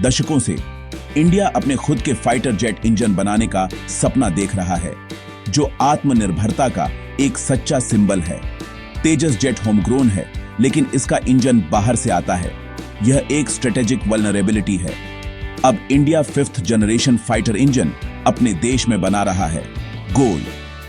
दशकों से इंडिया अपने खुद के फाइटर जेट इंजन बनाने का सपना देख रहा है, जो आत्मनिर्भरता का एक सच्चा सिंबल है। तेजस जेट होमग्रोन है, लेकिन इसका इंजन बाहर से आता है। यह एक स्ट्रेटेजिक वल्नरेबिलिटी है। अब India 5th generation fighter engine अपने देश में बना रहा है। गोल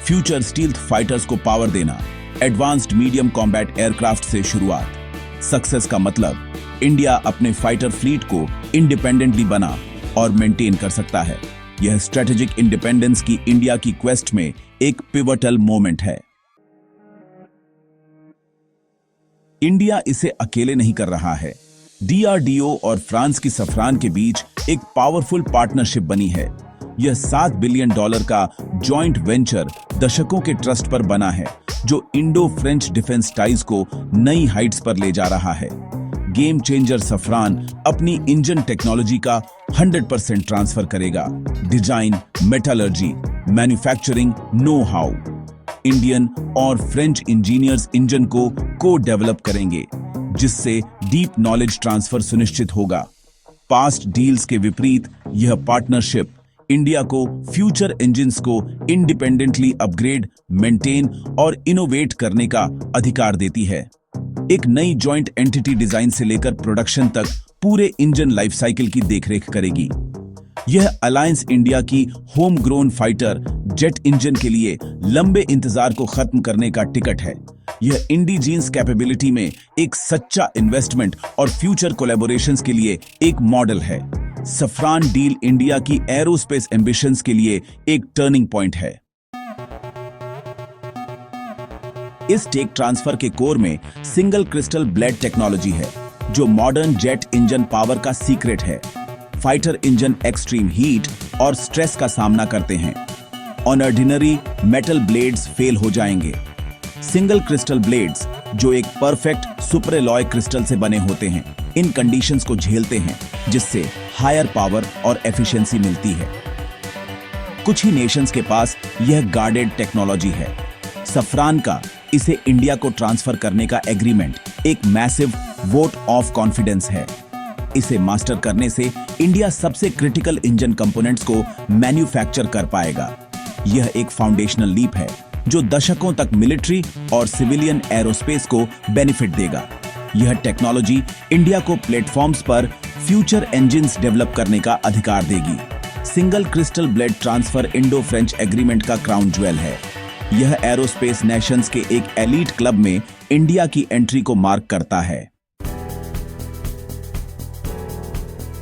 फ्यूचर स्टील्थ फाइटर्स को पावर देना, एडवांस्ड मीडियम कॉम्बैट एयरक्राफ्ट से शुरुआत। सक्सेस का मतलब इंडिया अपने फाइटर फ्लीट को इंडिपेंडेंटली बना और मेंटेन कर सकता है। यह स्ट्रेटेजिक इंडिपेंडेंस की इंडिया की क्वेस्ट में एक पिवटल मोमेंट है। इंडिया इसे अकेले नहीं कर रहा है। DRDO और फ्रांस की सफ्रान के बीच एक पावरफुल पार्टनरशिप बनी है। यह $7 बिलियन का जॉइंट वेंचर दशकों के ट्रस्ट पर बना है, जो इंडो फ्रेंच डिफेंस टाइज को नई हाइट्स पर ले जा रहा है। गेम चेंजर सफ्रान अपनी इंजन टेक्नोलॉजी का 100% ट्रांसफर करेगा। Design, metallurgy, manufacturing know how Indian और फ्रेंच इंजीनियर्स इंजन को डेवलप करेंगे, जिससे डीप नॉलेज ट्रांसफर सुनिश्चित होगा। पास्ट डील्स के विपरीत यह पार्टनरशिप इंडिया को फ्यूचर इंजन्स को इंडिपेंडेंटली अपग्रेड, मेंटेन और इनोवेट करने का अधिकार देती है। एक नई जॉइंट एंटिटी डिजाइन से लेकर प्रोडक्शन तक पूरे इंजन लाइफ साइकिल की देखरेख करेगी। यह अलायंस इंडिया की home grown fighter jet engine के लिए लंबे इंतजार को खत्म करने का टिकट है। यह इंडिजीन्स कैपेबिलिटी में एक सच्चा इन्वेस्टमेंट और फ्यूचर कोलैबोरेशंस के लिए एक मॉडल है। सफ्रान डील इंडिया की एरोस्पेस एम्बिशंस के लिए एक टर्निंग पॉइंट है। इस टेक ट्रांसफर के कोर में सिंगल क्रिस्टल ब्लेड टेक्नोलॉजी है, जो मॉडर्न जेट इंजन पावर का सीक्रेट है। फाइटर इंजन एक्सट्रीम हीट और स्ट्रेस का सामना करते हैं। ऑर्डिनरी मेटल ब्लेड्स फेल हो जाएंगे। सिंगल क्रिस्टल ब्लेड्स, जो एक परफेक्ट सुपरएलॉय क्रिस्टल से बने होते हैं, इन कंडीशंस को झेलते हैं, जिससे हायर पावर और एफिशिएंसी मिलती है। कुछ ही नेशंस के पास यह गार्डेड टेक्नोलॉजी है। सफ्रान का इसे इंडिया को ट्रांसफर करने का एग्रीमेंट एक मैसिव वोट ऑफ कॉन्फिडेंस है। इसे मास्टर करने से इंडिया सबसे क्रिटिकल इंजन कंपोनेंट्स को मैन्युफैक्चर कर पाएगा। यह एक फाउंडेशनल लीप है, जो दशकों तक मिलिट्री और सिविलियन एरोस्पेस को बेनिफिट देगा। यह टेक्नोलॉजी इंडिया को प्लेटफॉर्म्स पर फ्यूचर इंजन्स डेवलप करने का अधिकार देगी। Single crystal blade transfer Indo French agreement का क्राउन ज्वेल है। यह एरोस्पेस नेशंस के एक एलीट क्लब में इंडिया की एंट्री को मार्क करता है।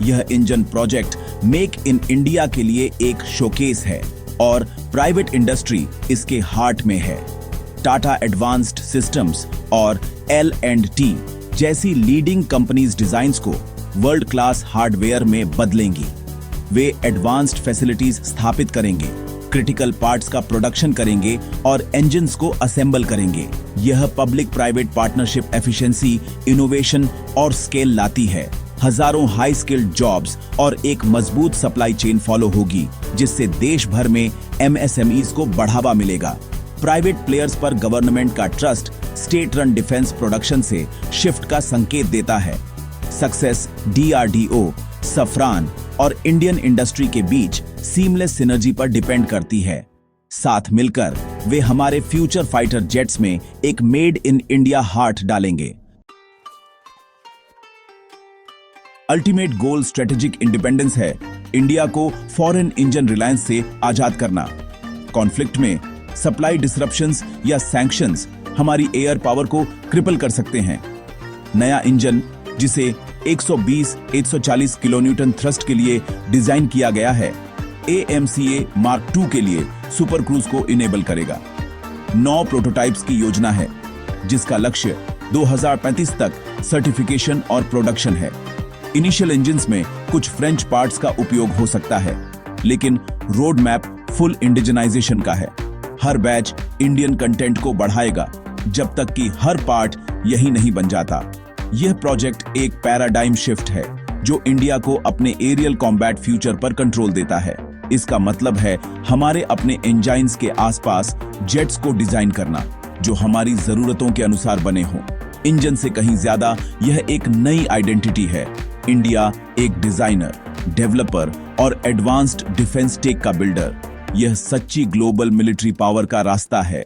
यह engine project make in India के लिए एक शोकेस है और प्राइवेट इंडस्ट्री इसके हार्ट में है। टाटा एडवांस्ड सिस्टम्स और L&T जैसी लीडिंग कंपनीज डिजाइन्स को वर्ल्ड क्लास हार्डवेयर में बदलेंगी। वे एडवांस्ड फैसिलिटीज स्थापित करेंगे, क्रिटिकल पार्ट्स का प्रोडक्शन करेंगे और इंजन्स को असेंबल करेंगे। यह public private partnership efficiency, innovation और स्केल लाती है। हजारों हाई स्किल्ड जॉब्स और एक मजबूत सप्लाई चेन फॉलो होगी, जिससे देश भर में MSMEs को बढ़ावा मिलेगा। प्राइवेट प्लेयर्स पर गवर्नमेंट का trust state run defence production से शिफ्ट का संकेत देता है। सक्सेस DRDO, सफ्रान और इंडियन इंडस्ट्री के बीच सीमलेस सिनर्जी पर डिपेंड करती है। साथ मिलकर वे हमारे फ्यूचर फाइटर जेट्स में एक मेड इन इंडिया हार्ट डालेंगे। अल्टीमेट गोल स्ट्रेटेजिक इंडिपेंडेंस है, इंडिया को फॉरेन इंजन रिलायंस से आजाद करना। कॉन्फ्लिक्ट में सप्लाई डिसरप्शंस या सैंक्शंस हमारी एयर पावर को क्रिपल कर सकते हैं। नया इंजन, जिसे 120-140 किलोन्यूटन थ्रस्ट के लिए डिजाइन किया गया है, AMCA Mark II के लिए सुपर क्रूज को इनेबल करेगा। 9 प्रोटोटाइप्स की योजना है, जिसका लक्ष्य 2035 तक सर्टिफिकेशन और प्रोडक्शन है। इनिशियल इंजन्स में कुछ फ्रेंच पार्ट्स का उपयोग हो सकता है, लेकिन रोड मैप फुल इंडिजनाइजेशन का है। हर बैच इंडियन कंटेंट को बढ़ाएगा, जब तक कि हर पार्ट यही नहीं बन जाता। यह प्रोजेक्ट एक पैराडाइम शिफ्ट है, जो इंडिया को अपने एरियल कॉम्बैट फ्यूचर पर कंट्रोल देता है। इसका मतलब है हमारे अपने इंजन्स के आसपास जेट्स को डिजाइन करना, जो हमारी जरूरतों के अनुसार बने हों। इंजन से कहीं ज्यादा यह एक नई आइडेंटिटी है। इंडिया एक डिजाइनर, डेवलपर और एडवांस्ड डिफेंस टेक का बिल्डर, यह सच्ची ग्लोबल मिलिट्री पावर का रास्ता है।